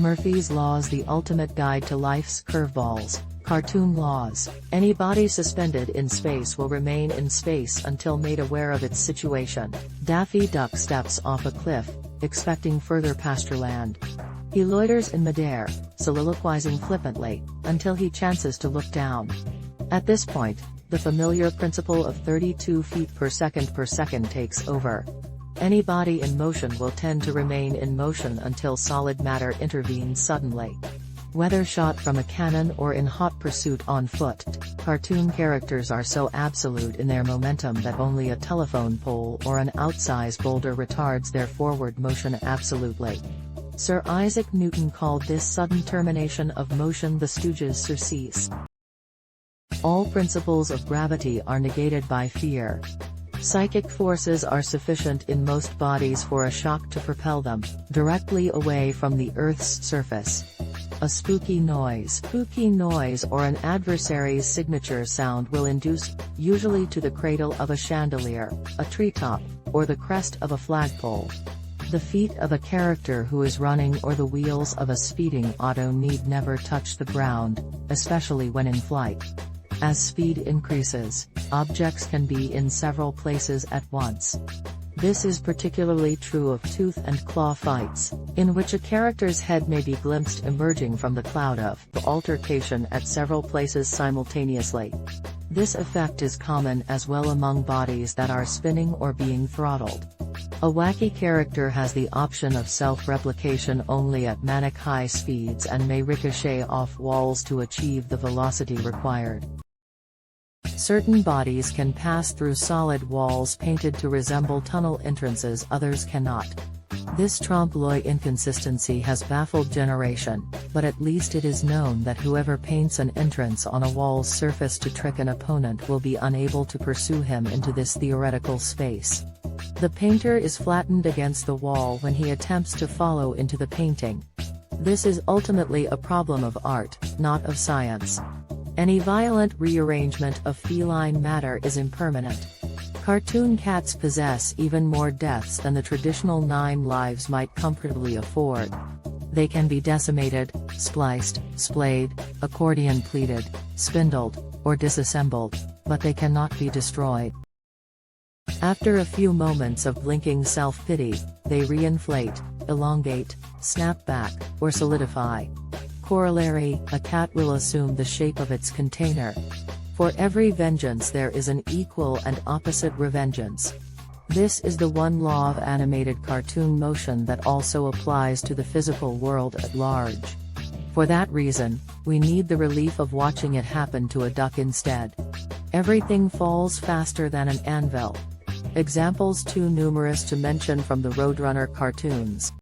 Murphy's Laws, the ultimate guide to life's curveballs. Cartoon laws. Any body suspended in space will remain in space until made aware of its situation. Daffy Duck steps off a cliff, expecting further pasture land. He loiters in midair, soliloquizing flippantly, until he chances to look down. At this point, the familiar principle of 32 feet per second takes over. Any body in motion will tend to remain in motion until solid matter intervenes suddenly. Whether shot from a cannon or in hot pursuit on foot, cartoon characters are so absolute in their momentum that only a telephone pole or an outsized boulder retards their forward motion absolutely. Sir Isaac Newton called this sudden termination of motion the Stooges' surcease. All principles of gravity are negated by fear. Psychic forces are sufficient in most bodies for a shock to propel them directly away from the Earth's surface. A spooky noise or an adversary's signature sound will induce, usually to the cradle of a chandelier, a treetop, or the crest of a flagpole. The feet of a character who is running or the wheels of a speeding auto need never touch the ground, especially when in flight. As speed increases, objects can be in several places at once. This is particularly true of tooth and claw fights, in which a character's head may be glimpsed emerging from the cloud of altercation at several places simultaneously. This effect is common as well among bodies that are spinning or being throttled. A wacky character has the option of self-replication only at manic high speeds and may ricochet off walls to achieve the velocity required. Certain bodies can pass through solid walls painted to resemble tunnel entrances, others cannot. This trompe-l'oeil inconsistency has baffled generation, but at least it is known that whoever paints an entrance on a wall's surface to trick an opponent will be unable to pursue him into this theoretical space. The painter is flattened against the wall when he attempts to follow into the painting. This is ultimately a problem of art, not of science. Any violent rearrangement of feline matter is impermanent. Cartoon cats possess even more deaths than the traditional 9 lives might comfortably afford. They can be decimated, spliced, splayed, accordion pleated, spindled, or disassembled, but they cannot be destroyed. After a few moments of blinking self-pity, they reinflate, elongate, snap back, or solidify. Corollary: a cat will assume the shape of its container. For every vengeance there is an equal and opposite revengeance. This is the one law of animated cartoon motion that also applies to the physical world at large. For that reason, we need the relief of watching it happen to a duck instead. Everything falls faster than an anvil. Examples too numerous to mention from the Roadrunner cartoons.